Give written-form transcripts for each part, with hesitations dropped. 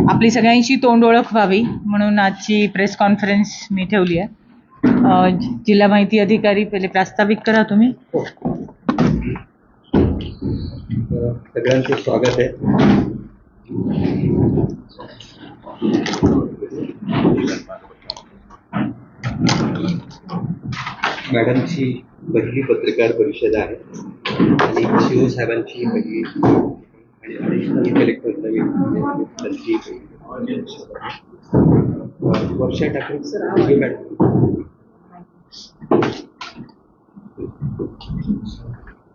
आपली सगळ्यांशी तोंड ओळख व्हावी म्हणून आजची प्रेस कॉन्फरन्स मी ठेवली आहे. जिल्हा माहिती अधिकारी पहिले प्रास्ताविक करा तुम्ही. सगळ्यांचे स्वागत आहे. मॅडमची पहिली पत्रकार परिषद आहे आणि शिव साहेबांची पहिली आणि ॲडिशनल कलेक्टर नवीन त्यांची वर्षा ठाकरे मॅडम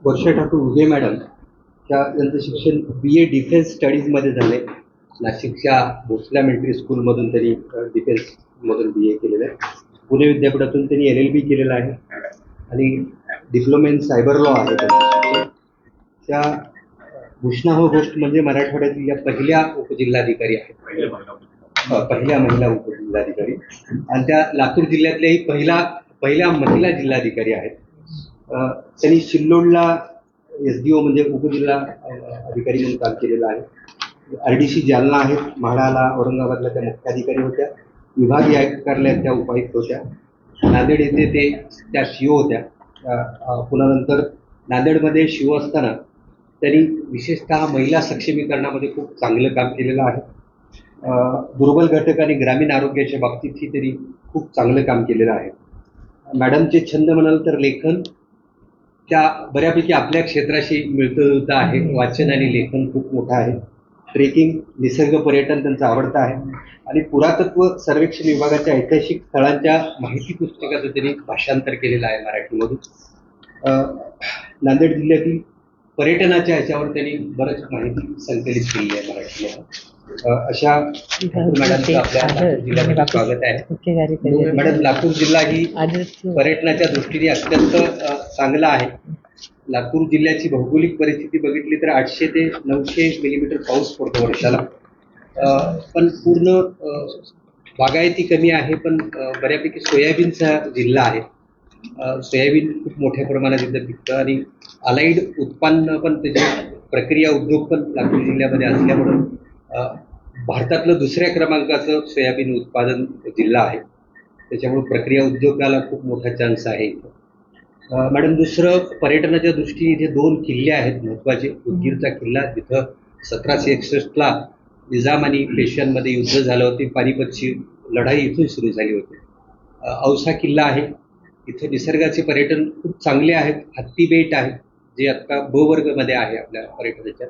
वर्षा ठाकूर उदय मॅडम त्यांचं शिक्षण BA डिफेन्स स्टडीजमध्ये झालं आहे. नाशिकच्या भोसले मिलिटरी स्कूलमधून त्यांनी डिफेन्समधून BA केलेलं आहे. पुणे विद्यापीठातून त्यांनी LLB केलेलं आहे आणि डिप्लोमा इन सायबर लॉ आहे त्यांचं. त्या भूषणा हो गोष्ट म्हणजे मराठवाड्यातील या पहिल्या उपजिल्हाधिकारी आहेत, पहिल्या महिला उपजिल्हाधिकारी, आणि त्या लातूर जिल्ह्यातल्याही पहिल्या महिला जिल्हाधिकारी आहेत. त्यांनी सिल्लोडला SDO म्हणजे उपजिल्हा अधिकारी म्हणून काम केलेलं आहे. RDC जालना आहेत, म्हाडाला औरंगाबादला त्या मुख्याधिकारी होत्या, विभागीय आयुक्त कार्यालयात त्या उपायुक्त होत्या, नांदेड येथे त्या CO होत्या. पुन्हा नंतर नांदेडमध्ये शिव असताना त्यांनी विशेषतः महिला सक्षमीकरणामध्ये खूप चांगलं काम केलेलं आहे. दुर्बल घटक आणि ग्रामीण आरोग्याच्या बाबतीतही त्यांनी खूप चांगलं काम केलेलं आहे. मॅडमचे छंद म्हणाल तर लेखन त्या बऱ्यापैकी आपल्या क्षेत्राशी मिळतं आहे. वाचन आणि लेखन खूप मोठं आहे. ट्रेकिंग, निसर्ग पर्यटन त्यांचं आवडतं आहे आणि पुरातत्व सर्वेक्षण विभागाच्या ऐतिहासिक स्थळांच्या माहिती पुस्तकाचं त्यांनी भाषांतर केलेलं आहे मराठीमधून. नांदेड जिल्ह्यातील पर्यटनाच्या ह्याच्यावर त्यांनी बरंच माहिती संकलित केली आहे मराठीमध्ये. अशा मॅडमचं आपल्या जिल्ह्यामध्ये स्वागत आहे. मॅडम, लातूर जिल्हा ही पर्यटनाच्या दृष्टीने अत्यंत चांगला आहे. लातूर जिल्ह्याची भौगोलिक परिस्थिती बघितली तर 800 ते 900 मिलीमीटर पाऊस पडतो वर्षाला. पण पूर्ण बागायती कमी आहे, पण बऱ्यापैकी सोयाबीनचा जिल्हा आहे. सोयाबीन खूप मोठ्या प्रमाणात इथं पिकतं आणि अलाइड उत्पन्न पण त्याचे प्रक्रिया उद्योग पण लातूर जिल्ह्यामध्ये असल्यामुळं भारतातलं दुसऱ्या क्रमांकाचं सोयाबीन उत्पादन जिल्हा आहे. त्याच्यामुळे प्रक्रिया उद्योगाला खूप मोठा चान्स आहे इथं. मॅडम, दुसरं पर्यटनाच्या दृष्टीने इथे 2 किल्ले आहेत महत्त्वाचे. उदगीरचा किल्ला, जिथं 1761ला निजाम आणि पेशव्यांमध्ये युद्ध झालं होते, पानिपतची लढाई इथून सुरू झाली होती. औसा किल्ला आहे, इथं निसर्गाचे पर्यटन खूप चांगले आहेत. हत्ती बेट आहे जे आता ब वर्गमध्ये आहे आपल्या पर्यटनाच्या,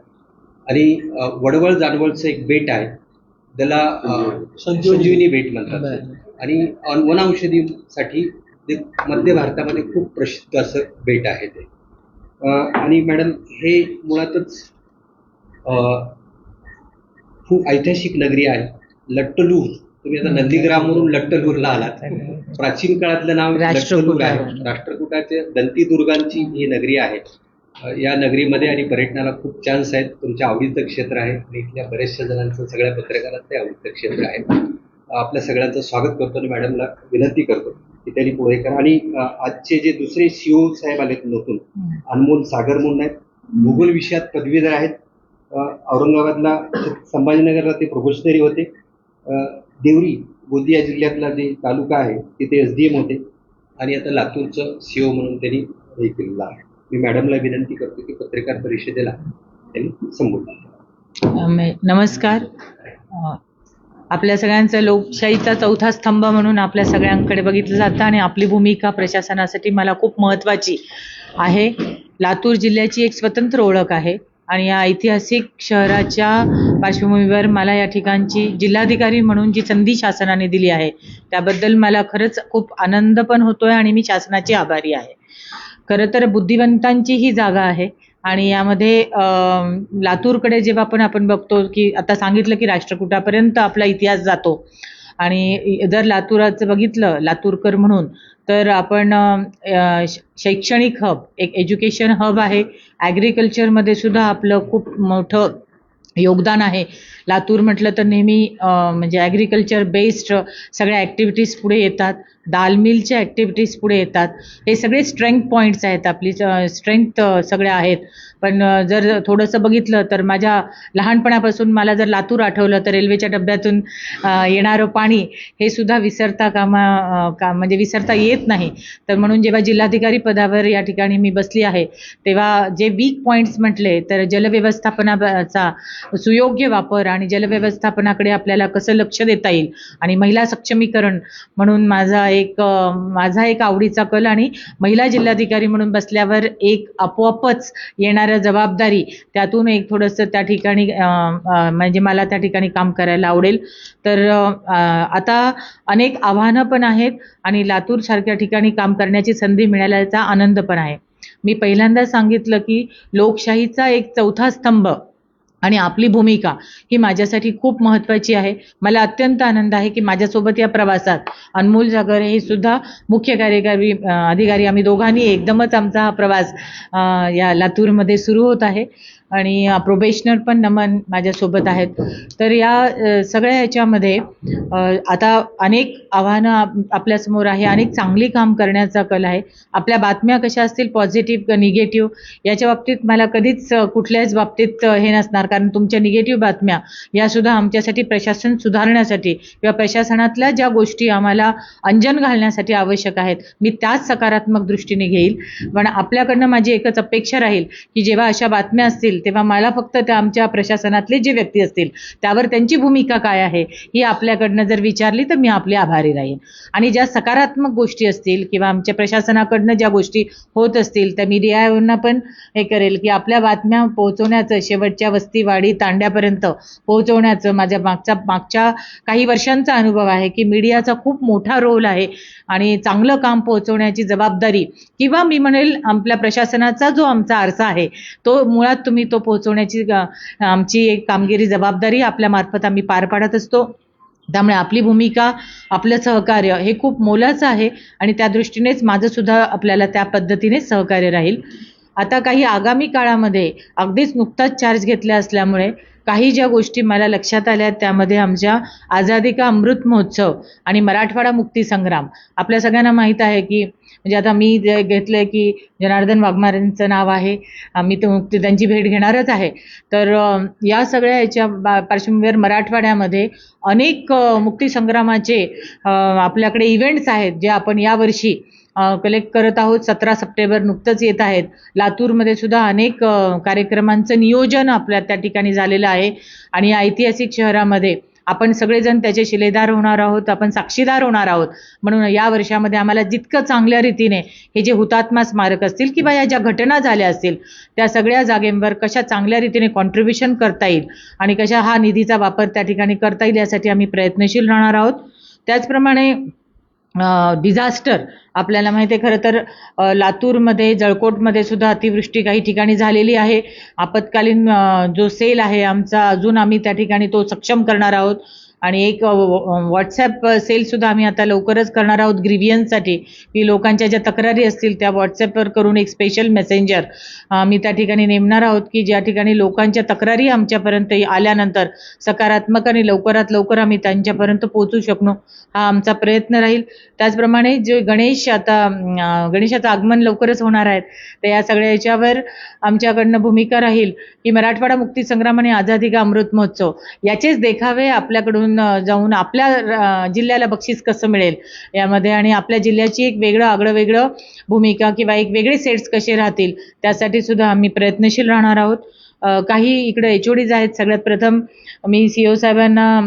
आणि वडवळ जानवळचं एक बेट आहे, त्याला संजीवनी बेट म्हणतात, आणि वनौषधीसाठी ते मध्य भारतामध्ये खूप प्रसिद्ध असं बेट आहे ते. आणि मॅडम, हे मुळातच खूप ऐतिहासिक नगरी आहे. लट्टलूर, तुम्ही आता नंदीग्रामवरून लट्टलूरला आलात. प्राचीन काळातलं नाव लट्टलूर आहे. राष्ट्रकूटाच्या दंतीदुर्गांची ही नगरी आहे. या नगरीमध्ये आणि पर्यटनाला खूप चान्स आहेत. तुमच्या आवडीचं क्षेत्र आहे आणि इथल्या बऱ्याचशा जणांचं, सगळ्या पत्रकारांचं ते आवडीचं क्षेत्र आहे. आपल्या सगळ्यांचं स्वागत करतो आणि मॅडमला विनंती करतो की त्यांनी पुढे करा. आणि आजचे जे दुसरे CO साहेब आलेत नसून, अनमोल सागर म्हणून आहेत, भूगोल विषयात पदवीधर आहेत. औरंगाबादला संभाजीनगरला ते प्रोफेशनरी होते. देवरी गोंदिया जिल्ह्यातला जे तालुका आहे तिथे SDM होते आणि आता लातूरचं CO म्हणून त्यांनी हे केलेलं आहे. मी मॅडमला विनंती करतो की पत्रकार परिषदेला त्यांनी संबोधन. नमस्कार. आपल्या सगळ्यांचा लोकशाहीचा चौथा स्तंभ म्हणून आपल्या सगळ्यांकडे बघितलं जातं आणि आपली भूमिका प्रशासनासाठी मला खूप महत्त्वाची आहे. लातूर जिल्ह्याची एक स्वतंत्र ओळख आहे आणि या ऐतिहासिक शहराच्या पार्श्वभूमीवर मला या ठिकाणची जिल्हाधिकारी म्हणून जी संधी शासनाने दिली आहे त्याबद्दल मला खरंच खूप आनंद पण होतोय आणि मी शासनाची आभारी आहे. खरं तर बुद्धिवंतांची ही जागा आहे आणि यामध्ये लातूरकडे जेव्हा आपण बघतो की आता सांगितलं की राष्ट्रकूटापर्यंत आपला इतिहास जातो आणि जर लातूराचं बघितलं लातूरकर म्हणून तर आपण शैक्षणिक हब, एक एज्युकेशन हब आहे. ॲग्रिकल्चरमध्ये सुद्धा आपलं खूप मोठं योगदान आहे. लातूर म्हटलं तर नेहमी म्हणजे ॲग्रिकल्चर बेस्ड सगळ्या ॲक्टिव्हिटीज पुढे येतात दाल मिलच्या ॲक्टिव्हिटीज पुढे येतात. हे सगळे स्ट्रेंथ पॉईंट्स आहेत, आपली स्ट्रेंथ सगळ्या आहेत. पण जर थोडंसं बघितलं तर माझ्या लहानपणापासून मला जर लातूर आठवलं तर रेल्वेच्या डब्यातून येणारं पाणी हे सुद्धा म्हणजे विसरता येत नाही. तर म्हणून जेव्हा जिल्हाधिकारी पदावर या ठिकाणी मी बसली आहे तेव्हा जे वीक पॉईंट्स म्हटले तर जलव्यवस्थापनाचा सुयोग्य वापर आणि जलव्यवस्थापनाकडे आपल्याला कसं लक्ष देता येईल आणि महिला सक्षमीकरण म्हणून माझा एक आवडीचा कल आणि महिला जिल्हाधिकारी म्हणून बसल्यावर एक आपोआपच येणाऱ्या जबाबदारी त्यातून एक थोडंसं त्या ठिकाणी म्हणजे मला त्या ठिकाणी काम करायला आवडेल. तर आता अनेक आव्हानं पण आहेत आणि लातूर सारख्या ठिकाणी काम करण्याची संधी मिळाल्याचा आनंद पण आहे. मी पहिल्यांदा सांगितलं की लोकशाहीचा एक चौथा स्तंभ आणि आपली भूमिका ही माझ्यासाठी खूप महत्त्वाची आहे. मला अत्यंत आनंद आहे की माझ्यासोबत या प्रवासात अनमोल जागर हे सुद्धा मुख्य कार्यकारी अधिकारी आम्ही दोघांनी एकदमच आमचा हा प्रवास या लातूरमध्ये सुरू होत आहे आणि प्रोबेशनर पण नमन माझ्यासोबत आहेत. तर या सगळ्या ह्याच्यामध्ये आता अनेक आव्हानं आपल्यासमोर आहे, अनेक चांगली काम करण्याचा कल आहे. आपल्या बातम्या कशा असतील पॉझिटिव्ह का निगेटिव्ह याच्या बाबतीत मला कधीच कुठल्याच बाबतीत हे नसणार, कारण तुमच्या निगेटिव्ह बातम्या यासुद्धा आमच्यासाठी प्रशासन सुधारण्यासाठी किंवा प्रशासनातल्या ज्या गोष्टी आम्हाला अंजन घालण्यासाठी आवश्यक आहेत मी त्याच सकारात्मक दृष्टीने घेईल. पण आपल्याकडनं माझी एकच अपेक्षा राहील की जेव्हा अशा बातम्या असतील तेव्हा मला फक्त त्या आमच्या प्रशासनातले जे व्यक्ती असतील त्यावर त्यांची भूमिका काय आहे ही आपल्याकडनं जर विचारली तर मी आपले आभारी राहीन. आणि ज्या सकारात्मक गोष्टी असतील किंवा आमच्या प्रशासनाकडनं ज्या गोष्टी होत असतील त्या मीडियावरनं पण हे करेल की आपल्या बातम्या पोहोचवण्याचं, शेवटच्या वस्तीवाडी तांड्यापर्यंत पोहोचवण्याचं माझ्या मागच्या काही वर्षांचा अनुभव आहे की मीडियाचा खूप मोठा रोल आहे आणि चांगलं काम पोहोचवण्याची जबाबदारी किंवा मी म्हणेल आपल्या प्रशासनाचा जो आमचा आरसा आहे तो मुळात तुम्ही तो पोहोचवण्याची आमची एक कामगिरी जबाबदारी आपल्या मार्फत आम्ही पार पाडत असतो. त्यामुळे आपली भूमिका, आपलं सहकार्य हे खूप मोलाचं आहे आणि त्या दृष्टीनेच माझं सुद्धा आपल्याला त्या पद्धतीने सहकार्य राहील. आता काही आगामी काळामध्ये अगदीच नुकताच चार्ज घेतला असल्यामुळे काही ज्या गोष्टी मला लक्षात आल्या त्यामध्ये आमच्या आझादी का अमृत महोत्सव आणि मराठवाडा मुक्ती संग्राम. आपल्या सगळ्यांना माहीत आहे की म्हणजे आता मी जे घेतलंय की जनार्दन वाघमारेंचं नाव आहे, मी त्यांची भेट घेणारच आहे. तर या सगळ्या याच्या पार्श्वभूमीवर मराठवाड्यामध्ये अनेक मुक्तीसंग्रामाचे आपल्याकडे इव्हेंट्स आहेत जे आपण यावर्षी कलेक्ट करत आहोत. 17 सप्टेंबर नुकतंच येत आहेत. लातूरमध्ये सुद्धा अनेक कार्यक्रमांचं नियोजन आपल्या त्या ठिकाणी झालेलं आहे आणि या ऐतिहासिक शहरामध्ये आपण सगळेजण त्याचे शिलेदार होणार आहोत, आपण साक्षीदार होणार आहोत. म्हणून या वर्षामध्ये आम्हाला जितकं चांगल्या रीतीने हे जे हुतात्मा स्मारक असतील किंवा या ज्या घटना झाल्या असतील त्या सगळ्या जागेंवर कशा चांगल्या रीतीने कॉन्ट्रीब्युशन करता येईल आणि कशा हा निधीचा वापर त्या ठिकाणी करता येईल यासाठी आम्ही प्रयत्नशील राहणार आहोत. त्याचप्रमाणे डिझास्टर आपल्याला माहिती आहे, खरं तर लातूरमध्ये जळकोटमध्ये सुद्धा अतिवृष्टी काही ठिकाणी झालेली आहे. आपत्कालीन जो सेल आहे आमचा अजून आम्ही त्या ठिकाणी तो सक्षम करणार आहोत आणि एक व्हॉट्सॲप सेलसुद्धा आम्ही आता लवकरच करणार आहोत ग्रीव्हियन्ससाठी की लोकांच्या ज्या तक्रारी असतील त्या व्हॉट्सॲपवर करून एक स्पेशल मेसेंजर आम्ही त्या ठिकाणी नेमणार आहोत की ज्या ठिकाणी लोकांच्या तक्रारी आमच्यापर्यंत आल्यानंतर सकारात्मक आणि लवकरात लवकर आम्ही त्यांच्यापर्यंत पोहोचू शकलो हा आमचा प्रयत्न राहील. त्याचप्रमाणे जे गणेशाचं आगमन लवकरच होणार आहे तर या सगळ्या याच्यावर आमच्याकडनं भूमिका राहील की मराठवाडा मुक्ती संग्राम आणि आझादी का अमृत महोत्सव याचेच देखावे आपल्याकडून जाऊन आपल्या जिल्ह्याला बक्षीस कसं मिळेल यामध्ये आणि आपल्या जिल्ह्याची एक आगळं भूमिका किंवा एक वेगळे सेट्स कसे राहतील त्यासाठी सुद्धा आम्ही प्रयत्नशील राहणार आहोत. काही इकडे HODs आहेत. सगळ्यात प्रथम मी CO साहेबांना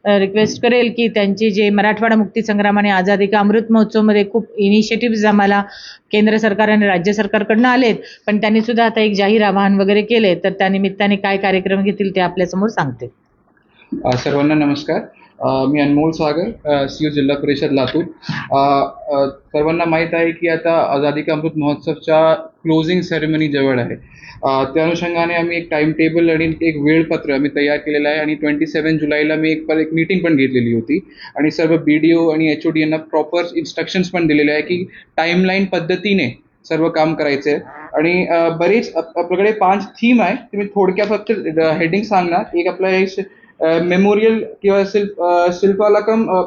रिक्वेस्ट करेल की त्यांची जे मराठवाडा मुक्ती संग्राम आणि आझादी का अमृत महोत्सवमध्ये खूप इनिशिएटिव्ह आम्हाला केंद्र सरकार आणि राज्य सरकारकडनं आलेत पण त्यांनी सुद्धा आता एक जाहीर आवाहन वगैरे केले तर त्या निमित्ताने काय कार्यक्रम घेतील ते आपल्यासमोर सांगते. सर्वांना नमस्कार. मी अनमोल सागर, CO जिल्हा परिषद लातूर. सर्वांना माहीत आहे की आता आझादी का अमृत महोत्सवच्या क्लोजिंग सेरेमनी जवळ आहे. त्या अनुषंगाने आम्ही एक टाइम टेबल आणि एक वेळपत्र आम्ही तयार केलेलं आहे आणि 27 जुलैला मी एक मीटिंग पण घेतलेली होती आणि सर्व BDO आणि HOD यांना प्रॉपर इन्स्ट्रक्शन्स पण दिलेले आहे की टाईमलाईन पद्धतीने सर्व काम करायचं आहे. आणि बरेच आपल्याकडे 5 थीम आहे ते मी थोडक्यात फक्त हेडिंग सांगणार. एक आपलं मेमोरियल किंवा शिल्पकला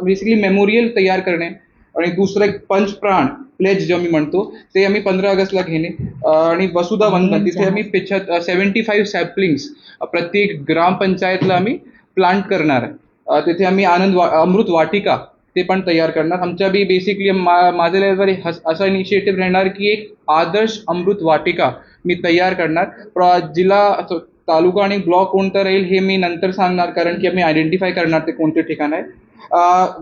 बेसिकली मेमोरियल तयार करणे, आणि दुसरं एक पंचप्राण प्लेज जो मी म्हणतो ते आम्ही 15 ऑगस्टला घेणे, आणि वसुधा वंदन तिथे आम्ही 75 सॅपलिंग्स प्रत्येक ग्रामपंचायतला आम्ही प्लांट करणार आहे. तिथे आम्ही अमृत वाटिका ते पण तयार करणार. आमच्या बेसिकली माझ्या लेवलवर असा इनिशिएटिव्ह राहणार की एक आदर्श अमृत वाटिका मी तयार करणार. जिल्हा, तालुका आणि ब्लॉक कोणतं राहील हे मी नंतर सांगणार, कारण की आम्ही आयडेंटिफाय करणार ते कोणते ठिकाण आहे.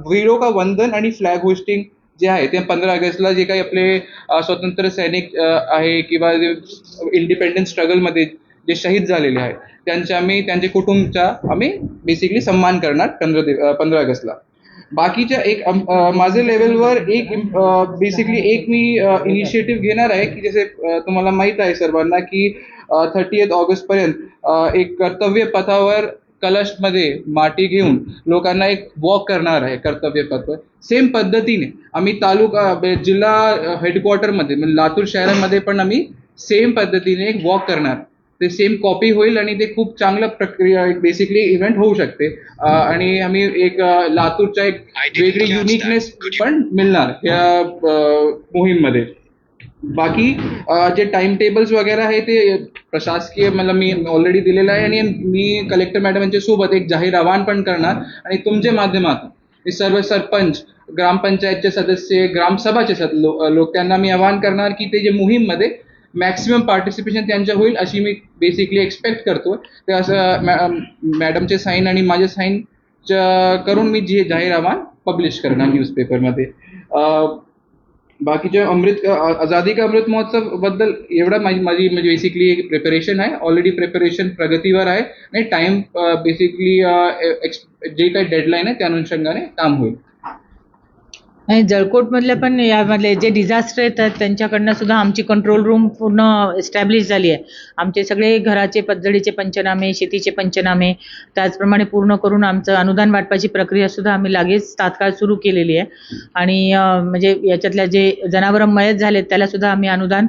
वीरों का वंदन आणि फ्लॅग होस्टिंग जे आहे ते 15 ऑगस्टला जे काही आपले स्वतंत्र सैनिक आहे किंवा इंडिपेंडन्स स्ट्रगलमध्ये जे शहीद झालेले आहेत त्यांच्या कुटुंबचा आम्ही बेसिकली सन्मान करणार 15 ऑगस्टला. बाकीच्या एक माझ्या लेवलवर एक बेसिकली एक मी इनिशिएटिव्ह घेणार आहे की जसे तुम्हाला माहित आहे सर्वांना की 30 ऑगस्ट पर्यंत एक कर्तव्य पथावर कलशमध्ये माती घेऊन लोकांना एक वॉक करणार आहे कर्तव्य पथवर. सेम पद्धतीने आम्ही तालुका जिल्हा हेडक्वार्टरमध्ये म्हणजे लातूर शहरामध्ये पण आम्ही सेम पद्धतीने एक वॉक करणार. ते सेम कॉपी होईल आणि ते खूप चांगलं प्रक्रिया बेसिकली इव्हेंट होऊ शकते, आणि आम्ही एक लातूरच्या एक वेगळी युनिकनेस पण मिळणार या मोहीममध्ये. बाकी जे टाइम टेबल्स वगैरे आहे ते प्रशासकीय मला मी ऑलरेडी दिलेलं आहे, आणि मी कलेक्टर मॅडम यांच्या सोबत एक जाहीर आवाहन पण करणार, आणि तुमच्या माध्यमातून सर्व सरपंच, ग्रामपंचायतचे सदस्य, ग्रामसभाचे लोक त्यांना मी आवाहन करणार की ते जे मोहीममध्ये मॅक्सिमम पार्टिसिपेशन त्यांच्या होईल अशी मी बेसिकली एक्सपेक्ट करतो. ते असं मॅडमचे साईन आणि माझे साईन करून मी जे जाहीर आवाहन पब्लिश करणार न्यूजपेपरमध्ये. बाकीच्या आझादी का अमृत महोत्सव बद्दल एवढा माझी बेसिकली एक प्रिपरेशन आहे. ऑलरेडी प्रिपरेशन प्रगतीवर आहे आणि टाइम बेसिकली जे काही डेडलाईन आहे त्या अनुषंगाने काम होईल. आणि जळकोटमधल्या पण यामधले जे डिझास्टर येतात त्यांच्याकडनं सुद्धा आमची कंट्रोल रूम पूर्ण एस्टॅब्लिश झाली आहे. आमचे सगळे घराचे पडझडीचे पंचनामे, शेतीचे पंचनामे त्याचप्रमाणे पूर्ण करून आमचं अनुदान वाटपाची प्रक्रिया सुद्धा आम्ही लगेच तात्काळ सुरू केलेली आहे. आणि म्हणजे याच्यातल्या जे जनावरं मयत झालेत त्याला सुद्धा आम्ही अनुदान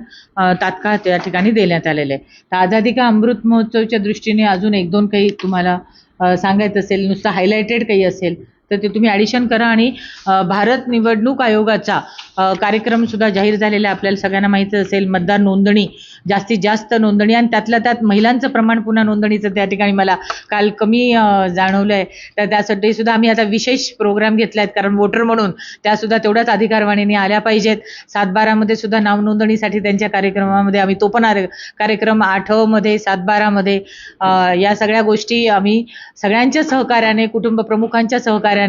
तात्काळ त्या ठिकाणी देण्यात आलेलं आहे. तर आझादी का अमृत महोत्सवच्या दृष्टीने अजून 1-2 काही तुम्हाला सांगायचं असेल, नुसतं हायलाइटेड काही असेल तर ते तुम्ही ॲडिशन करा. आणि भारत निवडणूक आयोगाचा कार्यक्रम सुद्धा जाहीर झालेला आहे. आपल्याला सगळ्यांना माहिती असेल, मतदार नोंदणी, जास्तीत जास्त नोंदणी, आणि त्यातल्या त्यात महिलांचं प्रमाण पुन्हा नोंदणीचं त्या ठिकाणी मला काल कमी जाणवलं आहे. तर त्यासाठी सुद्धा आम्ही आता विशेष प्रोग्राम घेतला आहेत, कारण वोटर म्हणून त्यासुद्धा तेवढ्याच अधिकारवाणीने आल्या पाहिजेत. 7-12मध्ये सुद्धा नाव नोंदणीसाठी त्यांच्या कार्यक्रमामध्ये आम्ही तो पण कार्यक्रम 8मध्ये 7-12मध्ये या सगळ्या गोष्टी आम्ही सगळ्यांच्या सहकार्याने, कुटुंब प्रमुखांच्या सहकार्याने,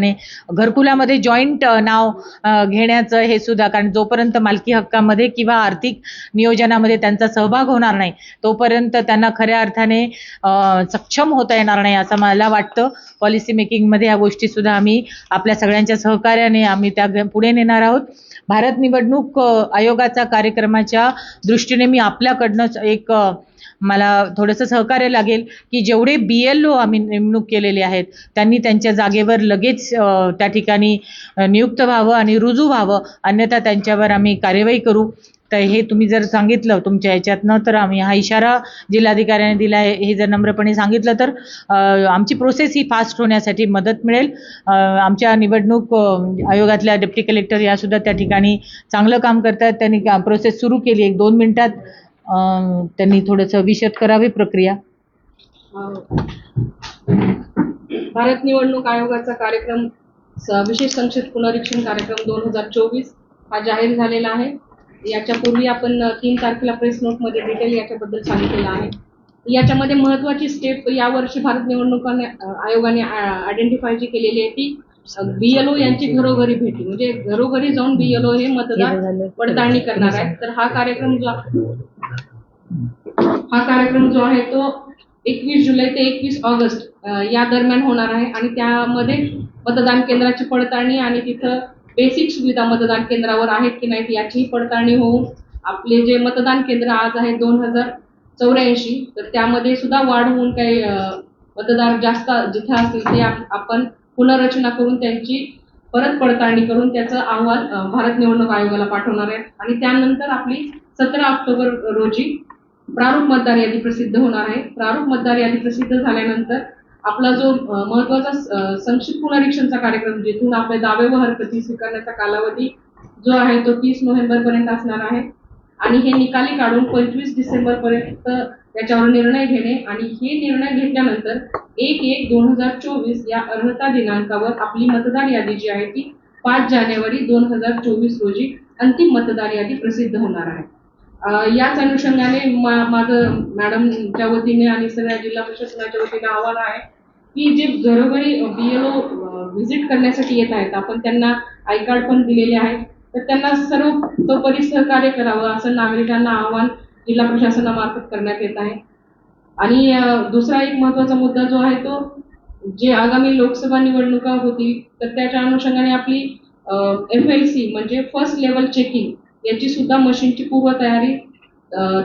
घरकुलामध्ये जॉईंट नाव घेण्याचं हे सुद्धा, कारण जोपर्यंत मालकी हक्कामध्ये किंवा आर्थिक नियोजनामध्ये त्यांचा सहभाग होणार नाही तोपर्यंत त्यांना खऱ्या अर्थाने सक्षम होता येणार नाही असं मला वाटतं. पॉलिसी मेकिंगमध्ये या गोष्टी सुद्धा आम्ही आपल्या सगळ्यांच्या सहकार्याने आम्ही त्या पुढे नेणार आहोत. भारत निवडणूक आयोगाचा कार्यक्रमाच्या दृष्टीने मी आपल्याकडनं एक मला थोडंसं सहकार्य लागेल की जेवढे BLO आम्ही नेमणूक केलेले आहेत त्यांनी त्यांच्या जागेवर लगेच त्या ठिकाणी नियुक्त व्हावं आणि रुजू व्हावं, अन्यथा त्यांच्यावर आम्ही कार्यवाही करू. तर हे तुम्ही जर सांगितलं तुमच्या ह्याच्यातनं तर आम्ही हा इशारा जिल्हाधिकाऱ्याने दिला आहे, हे जर नम्रपणे सांगितलं तर आमची प्रोसेस ही फास्ट होण्यासाठी मदत मिळेल. आमच्या निवडणूक आयोगातल्या डेप्टी कलेक्टर यासुद्धा त्या ठिकाणी चांगलं काम करतात. त्यांनी प्रोसेस सुरू केली 1-2 मिनिटात. त्यांनी थोडंसं विशद करावी प्रक्रिया. भारत निवडणूक आयोगाचा कार्यक्रम विशेष संक्षिप्त पुनरीक्षण कार्यक्रम 2024 हा जाहीर झालेला आहे. याच्यापूर्वी आपण 3 तारखेला प्रेस नोटमध्ये डिटेल याच्याबद्दल सांगितलेलं आहे. याच्यामध्ये महत्त्वाची स्टेप यावर्षी भारत निवडणूक आयोगाने आयडेंटिफाय जी केलेली आहे ती BLO यांची घरोघरी भेटी, म्हणजे घरोघरी जाऊन BLO हे मतदार पडताळणी करणार आहेत. तर हा कार्यक्रम जो आहे तो 21 जुलै ते 21 ऑगस्ट या दरम्यान होणार आहे. आणि त्यामध्ये मतदान केंद्राची पडताळणी आणि तिथं बेसिक सुविधा मतदान केंद्रावर आहेत की नाहीत याचीही पडताळणी होऊन आपले जे मतदान केंद्र आज आहे 2084 तर त्यामध्ये सुद्धा वाढ होऊन काही मतदार जास्त जिथे असतील ते आपण पुनर्रचना करून त्यांची परत पडताळणी करून त्याचा अहवाल भारत निवडणूक आयोगाला पाठवणार आहे. आणि त्यानंतर आपली 17 ऑक्टोबर रोजी प्रारूप मतदार यादी प्रसिद्ध होणार आहे. प्रारूप मतदार यादी प्रसिद्ध झाल्यानंतर आपला जो महत्वाचा संक्षिप्त पुनरीक्षणचा कार्यक्रम, जिथून आपले दावे व हरकती स्वीकारण्याचा कालावधी जो आहे तो 30 नोव्हेंबर पर्यंत असणार आहे आणि हे निकाली काढून 25 डिसेंबर पर्यंत त्याच्यावर निर्णय घेणे आणि हे निर्णय घेतल्यानंतर 1/1/2024 या अर्हता दिनांकावर आपली मतदार यादी जी आहे ती 5 जानेवारी 2024 रोजी अंतिम मतदार यादी प्रसिद्ध होणार आहे. याच अनुषंगाने माझं मॅडमच्या वतीने आणि सगळ्या जिल्हा प्रशासनाच्या वतीने आव्हान आहे की जे घरोघरी BLO व्हिजिट करण्यासाठी येत आहेत, आपण त्यांना आय कार्ड पण दिलेले आहेत, तर त्यांना सर्वतोपरी सहकार्य करावं असं नागरिकांना आव्हान जिल्हा प्रशासनामार्फत करण्यात येत आहे. आणि दुसरा एक महत्वाचा मुद्दा जो आहे तो जे आगामी लोकसभा निवडणुका होतील तर त्याच्या अनुषंगाने आपली FLC म्हणजे फर्स्ट लेवल चेकिंग याची सुद्धा मशीनची पूर्वतयारी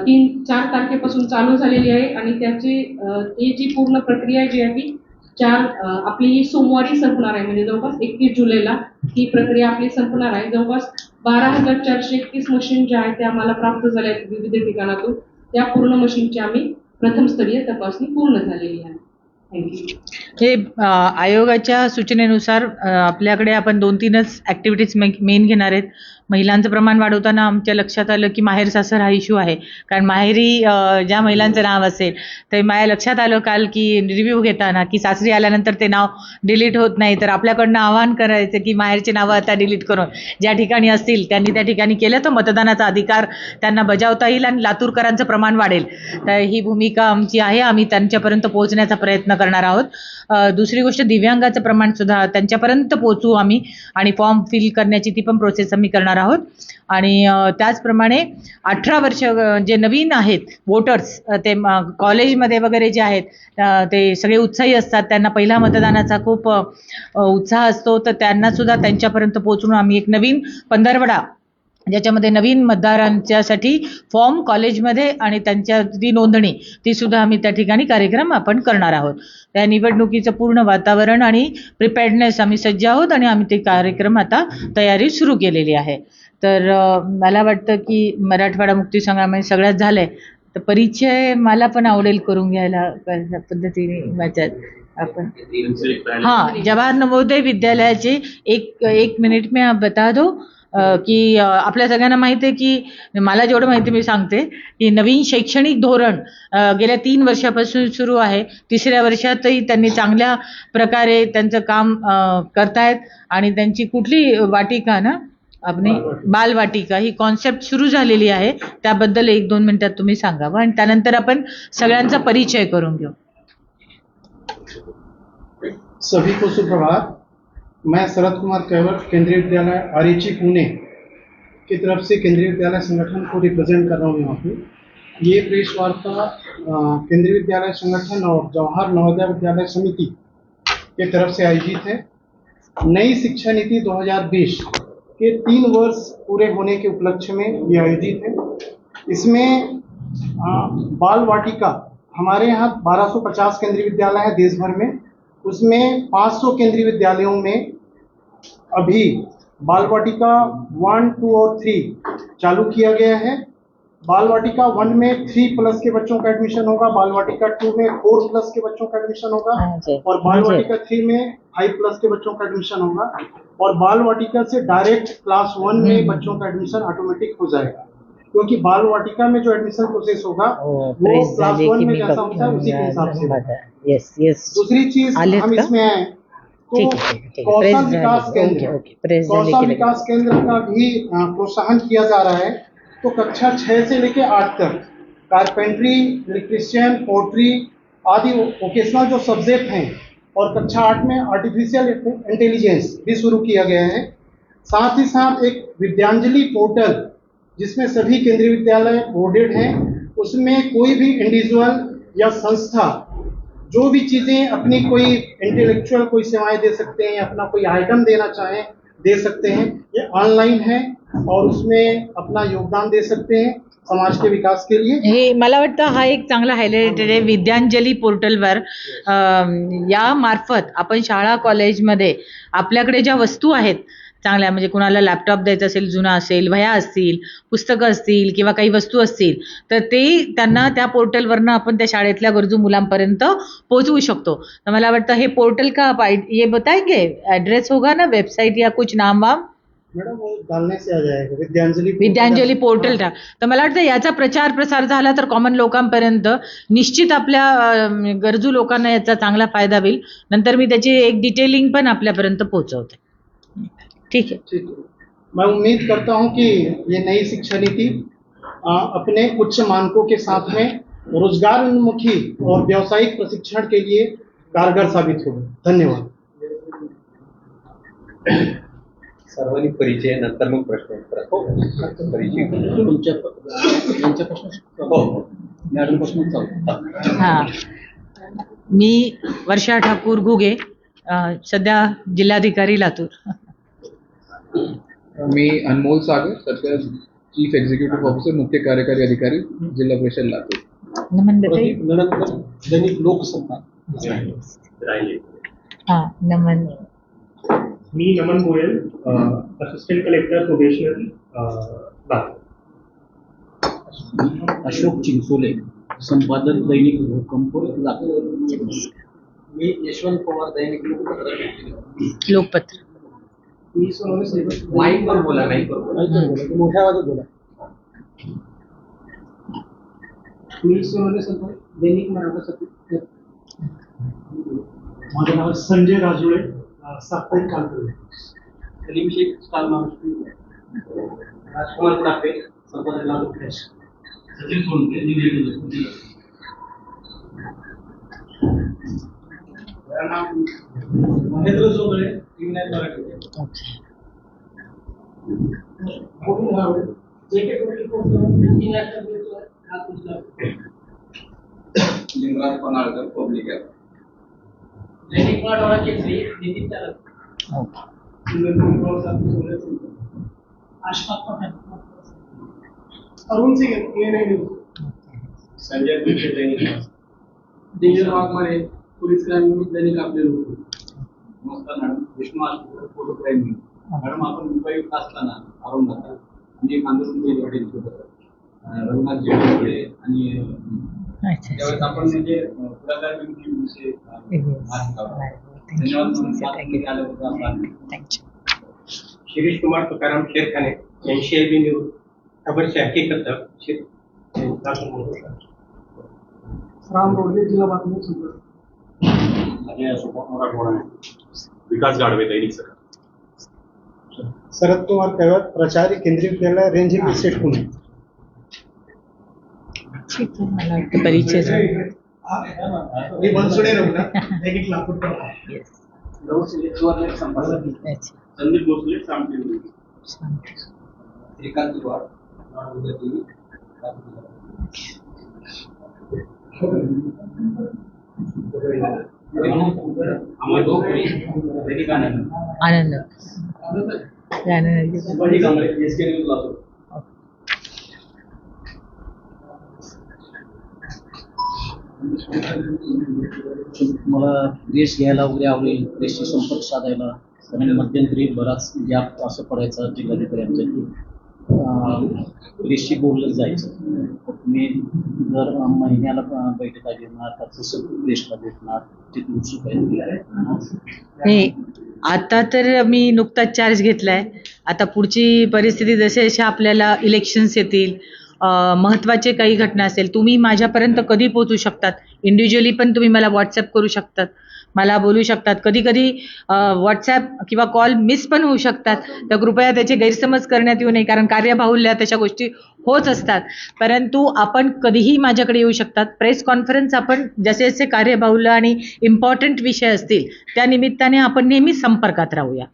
3-4 तारखेपासून चालू झालेली आहे आणि ती जी पूर्ण प्रक्रिया जी आहे ती आपली सोमवारी संपणार आहे, म्हणजे जवळपास 31 जुलैला ही प्रक्रिया आपली संपणार आहे. जवळपास 12,431 मशीन ज्या आहेत त्या आम्हाला प्राप्त झाल्या आहेत विविध ठिकाणातून. त्या पूर्ण मशीनची आम्ही प्रथमस्तरीय तपासणी पूर्ण झालेली आहे. थँक्यू. हे आयोगाच्या सूचनेनुसार आपल्याकडे आपण 2-3च ॲक्टिव्हिटीज मेन घेणार आहेत. महिलांचं प्रमाण वाढवताना आमच्या लक्षात आलं की माहेर सासर हा इश्यू आहे, कारण माहेरी ज्या महिलांचं नाव असेल ते माझ्या लक्षात आलं काल की रिव्ह्यू घेताना की सासरी आल्यानंतर ते नाव डिलीट होत नाही, तर आपल्याकडनं आवाहन करायचं की माहेरची नावं आता डिलीट करून ज्या ठिकाणी असतील त्यांनी त्या ठिकाणी केलं तर मतदानाचा अधिकार त्यांना बजावता येईल आणि लातूरकरांचं प्रमाण वाढेल. तर ही भूमिका आमची आहे, आम्ही त्यांच्यापर्यंत पोहोचण्याचा प्रयत्न करणार आहोत. दुसरी गोष्ट, दिव्यांगाचं प्रमाण सुद्धा त्यांच्यापर्यंत पोहोचू आम्ही आणि फॉर्म फिल करण्याची ती पण प्रोसेस आम्ही करणार आहोत. आणि त्याचप्रमाणे 18 वर्ष जे नवीन आहेत वोटर्स, ते कॉलेजमध्ये वगैरे जे आहेत ते सगळे उत्साही असतात, त्यांना पहिला मतदानाचा खूप उत्साह असतो, तर त्यांना सुद्धा त्यांच्यापर्यंत पोहोचून आम्ही एक नवीन पंधरवडा ज्याच्यामध्ये नवीन मतदारांच्यासाठी फॉर्म कॉलेजमध्ये आणि त्यांच्या ती नोंदणी ती सुद्धा आम्ही त्या ठिकाणी कार्यक्रम आपण करणार आहोत. त्या निवडणुकीचं पूर्ण वातावरण आणि प्रिपेअर्डनेस आम्ही सज्ज आहोत आणि आम्ही ते कार्यक्रम आता तयारी सुरू केलेली आहे. तर मला वाटतं की मराठवाडा मुक्ती संग्रामाने सगळ्यात झालंय, तर परिचय मला पण आवडेल करून घ्यायला कशा पद्धतीने माझ्यात आपण. हाँ, जवाहर नवोदय विद्यालयाचे एक मिनिट में आप बता दो की आपल्या सगळ्यांना माहिती आहे की मला जेवढं माहिती मी सांगते की नवीन शैक्षणिक धोरण गेल्या 3 वर्षापासून सुरू आहे. 3ऱ्या वर्षातही त्यांनी चांगल्या प्रकारे त्यांचं काम करतायत आणि त्यांची कुठली वाटिका ना आपली बालवाटिका ही कॉन्सेप्ट सुरू झालेली आहे. त्याबद्दल 1-2 मिनिटात तुम्ही सांगावं आणि त्यानंतर आपण सगळ्यांचा परिचय करून घेऊ. सभी को सुप्रभात. मैं शरद कुमार कैवट केंद्रीय विद्यालय आरिची पुणे की तरफ से केंद्रीय विद्यालय संगठन को रिप्रेजेंट कर रहा हूँ यहाँ पे. ये प्रेस वार्ता केंद्रीय विद्यालय संगठन और जवाहर नवोदय विद्यालय समिति की तरफ से आयोजित है. नई शिक्षा नीति 2020 के 3 वर्ष पूरे होने के उपलक्ष्य में ये आयोजित है. इसमें बाल वाटिका हमारे यहाँ 1250 केंद्रीय विद्यालय है देश भर में, उसमें 500 केंद्रीय विद्यालयों में अभी बाल वाटिका 1, 2 और 3 चालू किया गया है. बाल वाटिका 1 में 3+ के बच्चों का एडमिशन होगा, बाल वाटिका 2 में 4+ के बच्चों का एडमिशन होगा और बाल वाटिका 3 में 5+ के बच्चों का एडमिशन होगा. और बाल वाटिका से डायरेक्ट क्लास 1 में बच्चों का एडमिशन ऑटोमेटिक हो जाएगा, क्योंकि बाल वाटिका में जो एडमिशन प्रोसेस होगा वो क्लास 1 में जैसा होता है उसी के हिसाब से होगा. दूसरी चीज हम इसमें आए तो कौशल विकास केंद्र का भी प्रोत्साहन किया जा रहा है. तो कक्षा 6 से लेकर 8 तक कारपेंट्री, इलेक्ट्रिशियन, पोट्री आदि वोकेशनल जो सब्जेक्ट हैं, और कक्षा 8 में आर्टिफिशियल इंटेलिजेंस भी शुरू किया गया है. साथ ही साथ एक विद्यांजलि पोर्टल जिसमें सभी केंद्रीय विद्यालय बोर्डेड हैं, उसमें कोई भी इंडिविजुअल या संस्था जो भी चीज़ें अपनी कोई इंटेलेक्चुअल कोई सेवाएं दे सकते हैं, अपना कोई आइटम देना चाहें दे सकते हैं. ये ऑनलाइन है और उसमें अपना योगदान दे सकते हैं समाज के विकास के लिए. हे मला वाटतं हा एक चांगला हायलाइट आहे. विद्यांजली पोर्टलवर या मार्फत आपण शाळा कॉलेजमध्ये आपल्याकडे ज्या वस्तू आहेत चांगल्या म्हणजे कुणाला लॅपटॉप द्यायचा असेल, जुना असेल, वह्या असतील, पुस्तकं असतील किंवा काही वस्तू असतील तर ते त्यांना त्या पोर्टलवरनं आपण त्या शाळेतल्या गरजू मुलांपर्यंत पोहोचवू शकतो. तर मला वाटतं हे पोर्टल का आप ये बताएंगे, एड्रेस होगा ना, वेबसाइट या कुछ नाम वाम? मैडम वो डालने से आ जाएगा, विद्यांजलि विद्यांजली पोर्टल टाक. तर मला वाटतं याचा प्रचार प्रसार झाला तर कॉमन लोकांपर्यंत निश्चित आपल्या गरजू लोकांना याचा चांगला फायदा होईल. नंतर मी त्याची एक डिटेलिंग पण आपल्यापर्यंत पोहोचवते. ठीक है. ठीक है। मैं उम्मीद करता हूं कि ये नई शिक्षा नीति अपने उच्च मानकों के साथ में रोजगार उन्मुखी और व्यावसायिक प्रशिक्षण के लिए कारगर साबित होगी। धन्यवाद। सर्वांनी परिचय नंतर मग प्रश्न उत्तर. परिचय तुमच्या प्रश्न हो मॅडम प्रश्न चालू. हां, मी वर्षा ठाकूर घुगे, सध्या जिल्हाधिकारी लातूर. मी अनमोल सागर, सध्या चीफ एक्झिक्युटिव्ह ऑफिसर, मुख्य कार्यकारी अधिकारी, जिल्हा परिषद लातूर. नमन बताइए. दैनिक लोकसभा. हां, नमन. मी Naman Goyal, assistant collector probationary Latur. Ashok Chinchole, संपादक दैनिक भूकंप लातूर. मी यशवंत पवार, दैनिक लोकपत्र. मी सोनवणे माईकवर बोला, माईकवर बोला. मोठ्या आवाजात बोला. मी सोनवणे संपादक, दैनिक मराठा सत्य. माझं नाव संजय राजुळे, साप्ताहिक कालकर्णी. सलीम शेख, स्टार महाराष्ट्र. राजकुमार टापे, संपादक Latur press. Sachin Sonke, Mahendra Jogale, TV Marathi. Govind Havde, JK international. Lingraj Panhalkar, public app. दैनिक मराठवाडा केसरी, नितीन चालक. आशफाक पठाण. Arun Singh, ANI news. संजय दुसरे दैनिक. Dinesh Waghmare, police crime news, दैनिक आपले लोक. नमस्कार madam, Vishnu Ashpur, photo crime news. Madam, आपण मुंबईत असताना औरंगाबाद मी आंदोलन रघुनाथ जेवढे आणि अच्छा. त्यावेळेस आपण म्हणजे पुढाकार घेऊन विषय शिरीष कुमार तुकाराम शेरखाने, 80 IB न्यूज, खबरची हकीकत. राम रोडले, जिल्हा बातमी संपर्क. विकास गाडवे, दैनिक सकाळ. शरद कुमार कैवत, प्राचार्य, केंद्रीय विद्यालय, रेंजिंग स्टेट, पुणे. ठीक आहे, मला वाटतं परिचय झाला. मी बनसोडे रघुना, दैनिक लातूर. Yes. संपादक. अच्छा. संदीप भोसले, सामटी. श्रीकांत वाड, उद्या टीव्ही. दैनिक आनंद. आनंद. Sambhaji Kamble, SK news Latur. मला प्रेस घ्यायला वगैरे आवडेल, प्रेसशी संपर्क साधायला. आणि मध्यंतरी बराच गॅप असं पडायचा जिल्हाधिकाऱ्यांचा की प्रेसशी बोललं जायचं. मी दर महिन्याला बैठका घेणार, त्याचं प्रेसला भेटणार, तिथे उत्सुक आहे. हे आता तर मी नुकताच चार्ज घेतलाय. आता पुढची परिस्थिती जसे जसे आपल्याला इलेक्शन्स येतील, महत्त्वाचे काही घटना असेल, तुम्ही माझ्यापर्यंत कधी पोहोचू शकतात. इंडिव्हिज्युअली पण तुम्ही मला व्हॉट्सअप करू शकतात, मला बोलू शकतात. कधी कधी व्हॉट्सॲप किंवा कॉल मिस पण होऊ शकतात, तर कृपया त्याचे गैरसमज करण्यात येऊ नये, कारण कार्यबाहुल्य तशा गोष्टी होत असतात. परंतु आपण कधीही माझ्याकडे येऊ शकतात. प्रेस कॉन्फरन्स आपण जसे जसे कार्यबाहुल्य आणि इम्पॉर्टंट विषय असतील त्या निमित्ताने आपण नेहमी संपर्कात राहूया.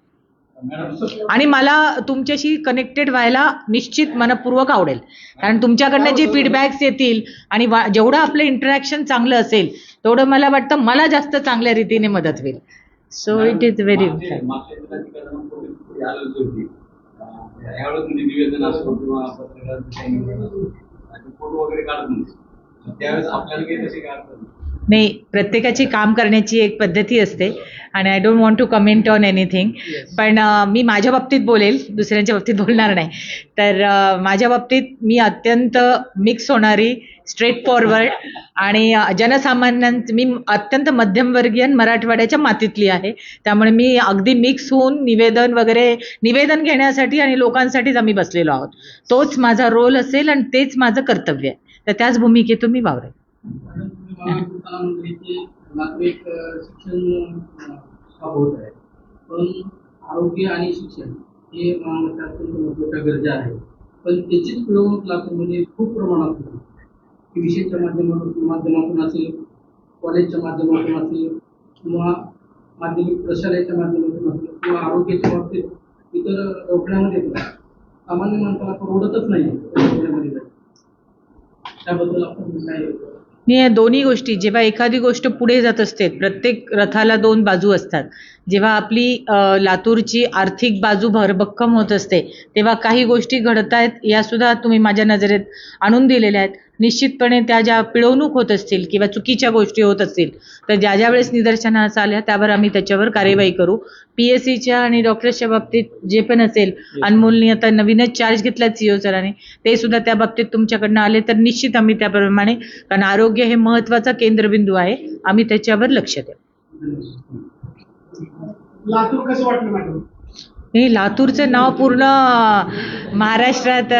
आणि मला तुमच्याशी कनेक्टेड व्हायला निश्चित मनपूर्वक आवडेल, कारण तुमच्याकडनं जे फीडबॅक्स येतील आणि जेवढं आपलं इंटरॅक्शन चांगलं असेल तेवढं मला वाटतं मला जास्त चांगल्या रीतीने मदत होईल. सो इट इज व्हेरी निवेदन असो किंवा पत्रकार फोटो वगैरे काढत नाही, त्यावेळेस आपल्याला काही तसे काय नाही, प्रत्येकाची काम करण्याची एक पद्धती असते आणि I don't want to comment on anything. पण मी माझ्या बाबतीत बोलेल, दुसऱ्यांच्या बाबतीत बोलणार नाही. तर माझ्या बाबतीत मी अत्यंत मिक्स होणारी, स्ट्रेट फॉरवर्ड आणि मी अत्यंत मध्यमवर्गीय मराठवाड्याच्या मातीतली आहे. त्यामुळे मी अगदी मिक्स होऊन निवेदन घेण्यासाठी आणि लोकांसाठीच आम्ही बसलेलो आहोत. तोच माझा रोल असेल आणि तेच माझं कर्तव्य आहे. तर त्याच भूमिकेतून मी वावरेन. एक शिक्षण होत आहे, पण आरोग्य आणि शिक्षण हे अत्यंत महत्त्वाच्या गरजा आहेत. पण त्याचीच पिळवणूक लातूरमध्ये खूप प्रमाणात होती. विषयाच्या माध्यमातून असेल, कॉलेजच्या माध्यमातून असेल, किंवा माध्यमिक प्रशालेच्या माध्यमातून असेल, किंवा आरोग्याच्या बाबतीत इतर दवाखान्यामध्ये सामान्य माणसाला परवडतच नाही दवाखान्यामध्ये जायचं. त्याबद्दल आपण काय? या दोन्ही गोष्टी, जेव्हा एखादी गोष्ट पुढे जात असते, प्रत्येक रथाला दोन बाजू असतात. जेव्हा आपली लातूरची आर्थिक बाजू भरभक्कम होत असते, तेव्हा काही गोष्टी घडतायत या सुद्धा तुम्ही माझ्या नजरेत आणून दिलेल्या आहेत. निश्चितपणे त्या ज्या पिळवणूक होत असतील किंवा चुकीच्या गोष्टी होत असतील, तर ज्या वेळेस निदर्शनास आल्या त्यावर आम्ही त्याच्यावर कार्यवाही करू. PSCच्या आणि डॉक्टर्सच्या बाबतीत जे पण असेल, अनमोलनी आता नवीनच चार्ज घेतला CEO सरांनी, ते सुद्धा त्या बाबतीत तुमच्याकडनं आले तर निश्चित आम्ही त्याप्रमाणे, कारण आरोग्य हे महत्त्वाचा केंद्रबिंदू आहे, आम्ही त्याच्यावर लक्ष देऊ. लातूर कसं वाटलं मॅडम? हे लातूरचं नाव पूर्ण महाराष्ट्रात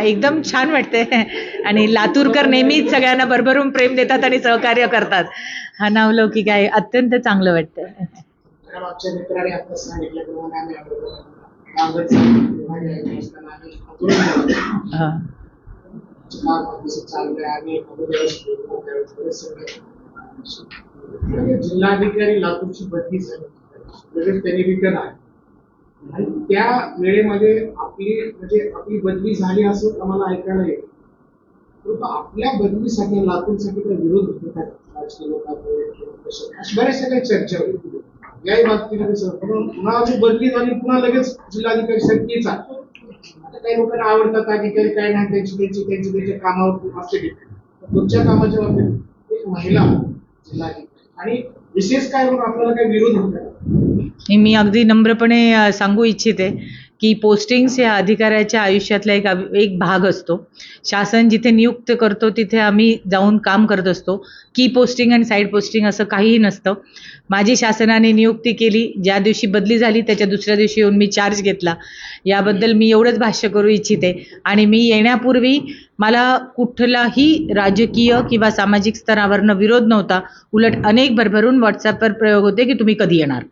एकदम छान वाटते आणि लातूरकर नेहमीच सगळ्यांना भरभरून प्रेम देतात आणि सहकार्य करतात. हा नावलौकिक आहे, अत्यंत चांगलं वाटतं. आमच्या मित्राने आता सांगितल्याप्रमाणे जिल्हाधिकारी लातूरची बदली झाली, लगेच त्यांनी रिटर्न आहे आणि त्या वेळेमध्ये आपली बदली झाली असं आम्हाला ऐकायला येईल. परंतु आपल्या बदलीसाठी लातूरसाठी काही विरोध होतो का राजकीय लोकांमध्ये? बऱ्याचशा काही चर्चा होती याही बाबतीमध्ये. पुन्हा जी बदली झाली पुन्हा लगेच जिल्हाधिकारी शक्तीचा. आता काही लोकांना आवडतात अधिकारी, काय नाही त्यांच्या कामावर असते. तुमच्या कामाच्या बाबतीत एक महिला जिल्हाधिकारी आणि विशेष काय म्हणून आपल्याला काही विरोध होता? मी अगदी नम्रपणे सांगू इच्छिते की पोस्टिंग्स या अधिकाऱ्याच्या आयुष्यातला एक भाग असतो. शासन जिथे नियुक्त करतो तिथे आम्ही जाऊन काम करत असतो. की पोस्टिंग आणि साईड पोस्टिंग असं काहीही नसतं. माझी शासनाने नियुक्ती केली, ज्या दिवशी बदली झाली त्याच्या दुसऱ्या दिवशी येऊन मी चार्ज घेतला. याबद्दल मी एवढंच भाष्य करू इच्छिते. आणि मी येण्यापूर्वी मला कुठलाही राजकीय किंवा सामाजिक स्तरावरनं विरोध नव्हता. उलट अनेक भरभरून व्हॉट्सॲपवर प्रयोग होते की तुम्ही कधी येणार.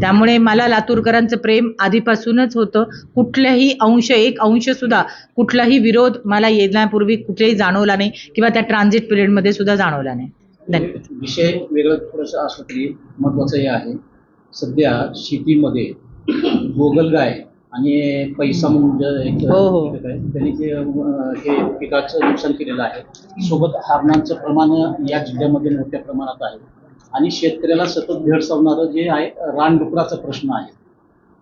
त्यामुळे मला लातूरकरांचं प्रेम आधीपासूनच होतं. कुठल्याही एक अंश सुद्धा कुठलाही विरोध मला येण्यापूर्वी कुठेही जाणवला नाही किंवा त्या ट्रान्झिट पिरियडमध्ये सुद्धा जाणवला नाही. धन्यवाद. विषय वेगळं थोडंसं असलं तरी महत्त्वाचं हे आहे, सध्या शेतीमध्ये गोगलगाय आणि पैसा म्हणून त्यांनी हे पिकाचं नुकसान केलेलं आहे. सोबत हरणांचं प्रमाण या जिल्ह्यामध्ये मोठ्या प्रमाणात आहे आणि शेतकऱ्याला सतत भेडसावणारं जे आहे रानडुकराचा प्रश्न आहे.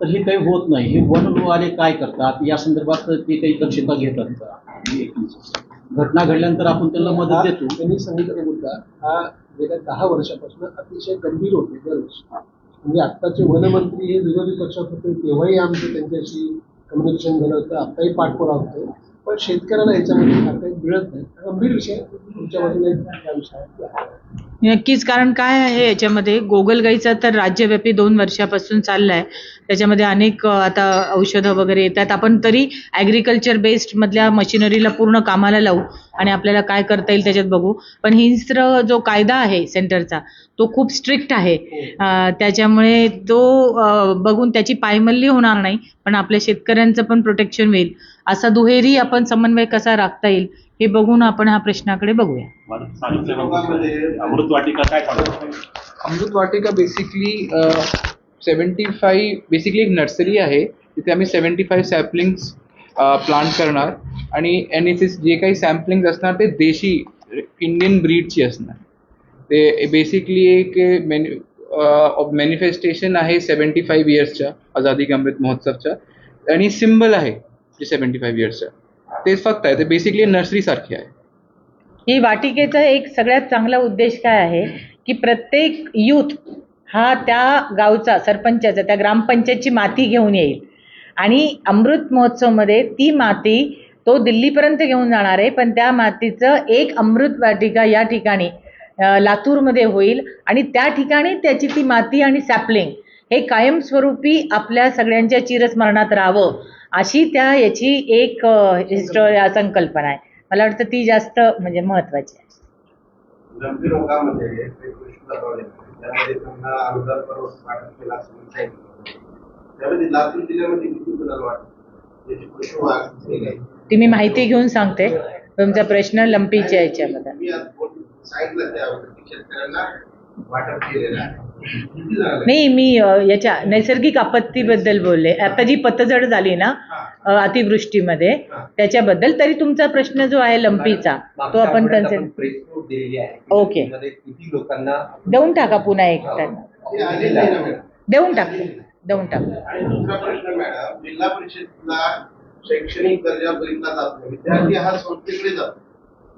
तर हे काही होत नाही. हे वन विभागाने काय करतात या संदर्भात ते काही दक्षता घेतात का? घटना घडल्यानंतर आपण त्यांना मदत देतो. त्यांनी सांगितलं मुद्दा हा गेल्या 10 वर्षापासून अतिशय गंभीर होते दरवर्षी. म्हणजे आत्ताचे वनमंत्री हे विरोधी पक्षात होते तेव्हाही आमचं त्यांच्याशी कम्युनिकेशन झालं होतं, आत्ताही पाठपुरावा होतो. पण शेतकऱ्याला याच्यामध्ये काही मिळत नाही. गंभीर विषय तुमच्या बाजूने या विषयात नक्कीच. कारण काय आहे याच्यामध्ये, गोगलगाईचा तर राज्यव्यापी 2 वर्षापासून चालला आहे. त्याच्यामध्ये अनेक आता औषधं वगैरे येतात. आपण तरी ॲग्रिकल्चर बेस्ड मधल्या मशिनरीला पूर्ण कामाला लावू आणि आपल्याला काय करता येईल त्याच्यात बघू. पण हिंस्र जो कायदा आहे सेंटरचा तो खूप स्ट्रिक्ट आहे. त्याच्यामुळे तो बघून त्याची पायमल्ली होणार नाही, पण आपल्या शेतकऱ्यांचं पण प्रोटेक्शन होईल. असा दुहेरी आपण समन्वय कसा राखता येईल हे बघून आपण हा प्रश्नाकडे बघूया. अमृतवाटिका काय सांगतो? अमृतवाटिका बेसिकली 75 बेसिकली एक नर्सरी आहे. तिथे आम्ही 75 सॅम्पलिंग्स प्लांट करणार आणि NSS जे काही सॅम्पलिंग असणार ते देशी इंडियन ब्रीडची असणार. ते बेसिकली एक मॅनिफेस्टेशन आहे 75 इयर्सच्या आझादी का अमृत महोत्सवच्या आणि सिम्बल आहे जे 75 इयर्सच्या. तेच फक्त आहे, ते बेसिकली नर्सरी सारखे आहे. ही वाटिकेचा एक सगळ्यात चांगला उद्देश काय आहे की प्रत्येक युथ हा त्या गावचा सरपंचाचा त्या ग्रामपंचायतची माती घेऊन येईल आणि अमृत महोत्सवमध्ये ती माती तो दिल्लीपर्यंत घेऊन जाणार आहे, पण त्या मातीचं एक अमृत वाटिका या ठिकाणी लातूरमध्ये होईल आणि त्या ठिकाणी त्याची ती माती आणि सॅपलिंग हे कायमस्वरूपी आपल्या सगळ्यांच्या चिरस्मरणात राहावं अशी त्या याची एक संकल्पना आहे. मला वाटतं ती जास्त म्हणजे महत्वाची आहे. गंभीर रोगामध्ये त्यामध्ये त्यांना आमदार परवास वाटप केला असं सांगितलं. त्यामध्ये लातूर जिल्ह्यामध्ये किती कुणाला वाटतं याची पशु आहे ती मी माहिती घेऊन सांगते. तुमचा प्रश्न लंपीच्या याच्यामध्ये मी आज सांगितलं त्यावर शेतकऱ्यांना वाटप केलेलं आहे. किती झालं? नाही, मी याच्या नैसर्गिक आपत्तीबद्दल बोलले. आता जी पतझड झाली ना अतिवृष्टीमध्ये त्याच्याबद्दल. तरी तुमचा प्रश्न जो आहे लंपीचा तो आपण कन्सिडर प्रेस नोट दिलेली आहे. ओके. त्यामध्ये किती लोकांना देऊन टाका पुन्हा एक टन ते आलेलं आहे ना मॅडम. देऊन टाका. आणि दुसरा प्रश्न मॅडम, जिल्हा परिषदला शैक्षणिक दर्जा बघितला जात नाही, विद्यार्थी हा संस्थेकडे जातो.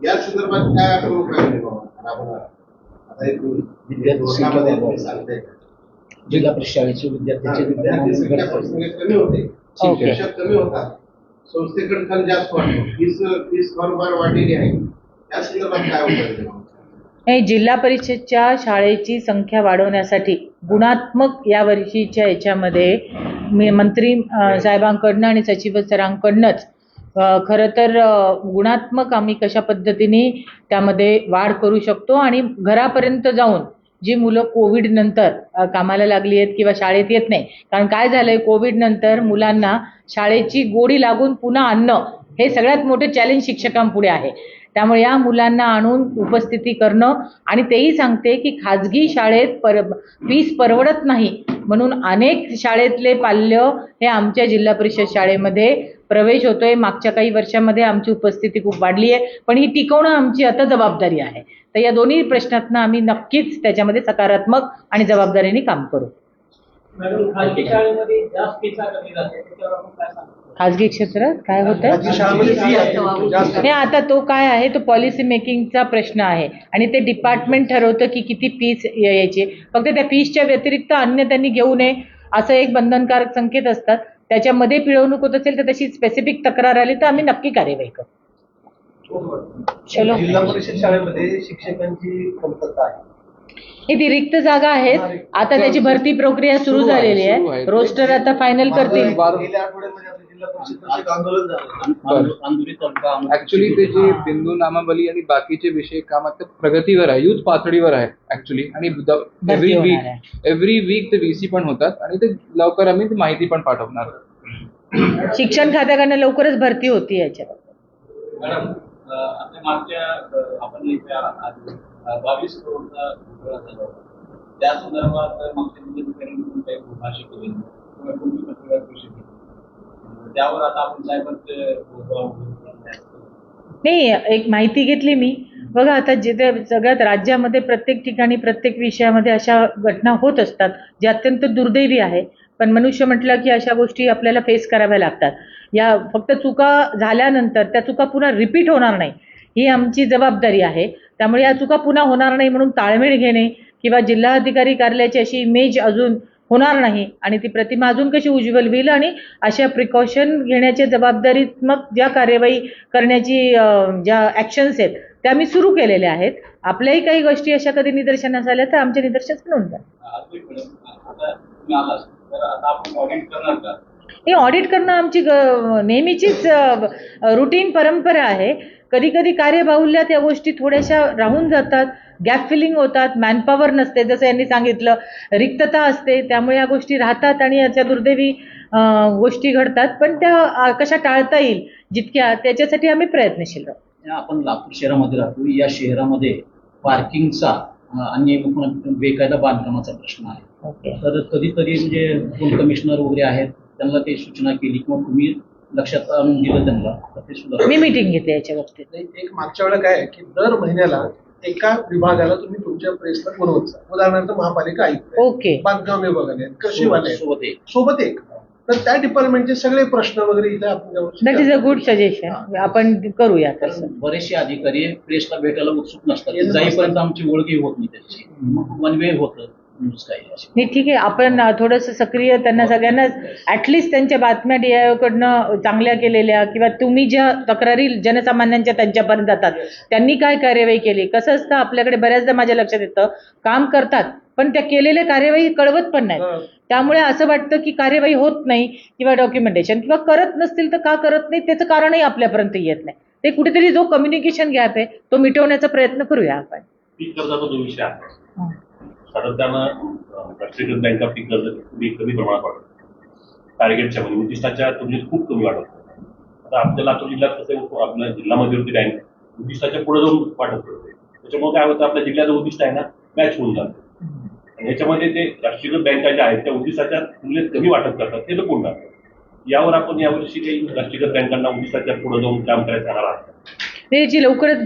या संदर्भात काय आपण उपाय राबवणार? आता एक धोरणामध्ये तुम्ही सांगताय जिल्हा परिषद शाळेचे विद्यार्थी संख्या कमी होते, शिक्षक कमी होतात, संस्थेकडे खर्च जास्त वाटतो, फीस बरोबर वाढलेली आहे. या संदर्भात काय उपाय? जिल्हा परिषदच्या शाळेची संख्या वाढवण्यासाठी गुणात्मक या वर्षीच्या याच्यामध्ये मंत्री साहेबांकडनं आणि सचिव सरांकडनंच खरं तर गुणात्मक आम्ही कशा पद्धतीने त्यामध्ये वाढ करू शकतो आणि घरापर्यंत जाऊन जी मुलं कोविड नंतर कामाला लागली आहेत किंवा शाळेत येत नाही. कारण काय झालंय, कोविड नंतर मुलांना शाळेची गोडी लागून पुन्हा आणणं हे सगळ्यात मोठं चॅलेंज शिक्षकांपुढे आहे. त्यामुळे या मुलांना आणून उपस्थिती करणं आणि तेही सांगते की खाजगी शाळेत फीस परवडत नाही म्हणून अनेक शाळेतले पाल्य हे आमच्या जिल्हा परिषद शाळेमध्ये प्रवेश होतोय. मागच्या काही वर्षामध्ये आमची उपस्थिती खूप वाढली आहे, पण ही टिकवणं आमची आता जबाबदारी आहे. तर या दोन्ही प्रश्नांना आम्ही नक्कीच त्याच्यामध्ये सकारात्मक आणि जबाबदारीने काम करू. खाजगी शाळेमध्ये जास्त फी आकारली जाते, त्याच्यावर आपण काय सांगतो? खाजगी क्षेत्रात काय होतंय नाही, आता तो काय आहे, तो पॉलिसी मेकिंगचा प्रश्न आहे आणि ते डिपार्टमेंट ठरवतं की किती फीस यायची. फक्त त्या फीसच्या व्यतिरिक्त अन्य त्यांनी घेऊ नये असं एक बंधनकारक संकेत असतात. त्याच्यामध्ये पिळवणूक होत असेल तर तशी स्पेसिफिक तक्रार आली तर आम्ही नक्की कार्यवाही करू. चलो. जिल्हा परिषद शाळेमध्ये शिक्षकांची कमतरता आहे. ही ती रिक्त जागा आहेत. आता त्याची भरती प्रक्रिया सुरू झालेली आहे. रोस्टर आता फायनल करतील. गेल्या आठवड्यामध्ये आपल्या जिल्हा परिषद तर्फे आंदोलन झालं. ऍक्च्युली ते जे बिंदू नामावली आणि बाकीचे विषय काम आता प्रगतीवर आहे, युथ पातळीवर आहे ऍक्च्युली. आणि एव्हरी वीक ते VC पण होतात आणि ते लवकर आम्ही ती माहिती पण पाठवणार. शिक्षण खात्याकडनं लवकरच भरती होती याच्यात. मॅडम, आपल्या मागच्या आपण 22 करोडचा घोटाळा झाला होता. त्या संदर्भात मागच्या जिल्हाधिकाऱ्यांनी काही भाष्य केली किंवा कोणती पत्रकार परिषद केली, त्यावर आता आपण साहेबांचे नाही, एक माहिती घेतली मी. बघा, आता जिथे सगळ्यात राज्यामध्ये प्रत्येक ठिकाणी प्रत्येक विषयामध्ये अशा घटना होत असतात जे अत्यंत दुर्दैवी आहे. पण मनुष्य म्हटलं की अशा गोष्टी आपल्याला फेस कराव्या लागतात. या फक्त चुका झाल्यानंतर त्या चुका पुन्हा रिपीट होणार नाही ही आमची जबाबदारी आहे. त्यामुळे या चुका पुन्हा होणार नाही म्हणून ताळमेळ घेणे किंवा जिल्हाधिकारी कार्यालयाची अशी इमेज अजून होणार नाही आणि ती प्रतिमा अजून कशी उज्ज्वल होईल आणि अशा प्रिकॉशन घेण्याच्या जबाबदारीत्मक ज्या कार्यवाही करण्याची ज्या ॲक्शन्स आहेत त्या मी सुरू केलेल्या आहेत. आपल्याही काही गोष्टी अशा कधी निदर्शनास आल्या तर आमच्या निदर्शनास पण होऊन हे ऑडिट करणं आमची नेहमीचीच रुटीन परंपरा आहे. कधी कधी कार्यबाहुल्यात या गोष्टी थोड्याशा राहून जातात, गॅप फिलिंग होतात, मॅनपॉवर नसते, जसं यांनी सांगितलं, रिक्तता असते, त्यामुळे या गोष्टी राहतात आणि याच्या दुर्दैवी गोष्टी घडतात. पण त्या कशा टाळता येईल जितक्या त्याच्यासाठी आम्ही प्रयत्नशील राहू. आपण लातूर शहरामध्ये राहतो. या शहरामध्ये पार्किंगचा आणि बेकायदा बांधकामाचा प्रश्न आहे. तर कधीतरी म्हणजे कोण कमिशनर वगैरे आहेत त्यांना ते सूचना केली किंवा तुम्ही लक्षात आणून दिलं त्यांना, तर ते सुद्धा मी मीटिंग घेतली याच्या बाबतीत. एक मागच्या वेळेला काय आहे की दर महिन्याला एका विभागाला तुम्ही तुमच्या प्रेसला बोलवत जा. उदाहरणार्थ महापालिका आयुक्त, ओके, बांधकाम विभागाने, कृषीवाले सोबत एक तर त्या डिपार्टमेंटचे सगळे प्रश्न वगैरे इथे आपण जाऊन that is a good suggestion, आपण करूया तसं. बरेचसे अधिकारी प्रेसला भेटायला उत्सुक नसतात, ते जाईपर्यंत आमची ओळखही होत नाही त्याची, वन वे होतं न्यूज काही अशी. नाही ठीक आहे, आपण थोडंसं सक्रिय त्यांना सगळ्यांना ऍटलिस्ट त्यांच्या बातम्या DIO कडनं चांगल्या केलेल्या किंवा तुम्ही ज्या तक्रारी जनसामान्यांच्या त्यांच्यापर्यंत जातात त्यांनी काय कार्यवाही केली. कसं असतं आपल्याकडे बऱ्याचदा माझ्या लक्षात येतं काम करतात पण त्या केलेल्या कार्यवाही कळवत पण नाही. त्यामुळे असं वाटतं की कार्यवाही होत नाही किंवा डॉक्युमेंटेशन किंवा करत नसतील तर का करत नाही त्याचं कारणही आपल्यापर्यंत येत नाही. ते कुठेतरी जो कम्युनिकेशन गॅप आहे तो मिटवण्याचा प्रयत्न करूया आपण. पीक कर्जाचा जो विषय आहे सातत्यानं राष्ट्रीयकृत बँका पीक कर्ज कमी प्रमाणात वाढत टार्गेटच्या म्हणजे उद्दिष्टाच्या तुलनेत खूप कमी वाढत. आता आपल्या लातूर जिल्ह्यात कसं आपल्या जिल्हा मध्यवर्ती बँक उद्दिष्टाच्या पुढे जाऊन वाटत करते, त्याच्यामुळे काय होतं आपल्या जिल्ह्याचं उद्दिष्ट आहे ना मॅच होऊन जातं आणि ह्याच्यामध्ये ते राष्ट्रीयकृत बँका ज्या आहेत त्या उद्दिष्टाच्या तुलनेत कमी वाटत करतात ते लपून जातात. यावर आपण यावर्षी काही राष्ट्रीयकृत बँकांना उद्दिष्टाच्या पुढे जाऊन काम करायचं राहणार आहात. त्याची लवकरच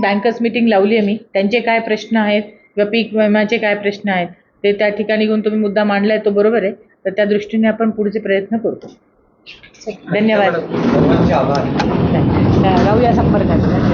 बँकर्स मीटिंग लावली आहे मी. त्यांचे काय प्रश्न आहेत किंवा पीक विम्याचे काय प्रश्न आहेत ते त्या ठिकाणी घेऊन तुम्ही मुद्दा मांडलाय तो बरोबर आहे, तर त्या दृष्टीने आपण पुढचे प्रयत्न करतो. धन्यवाद. सर्वांचे आभार. राहूया संपर्कात.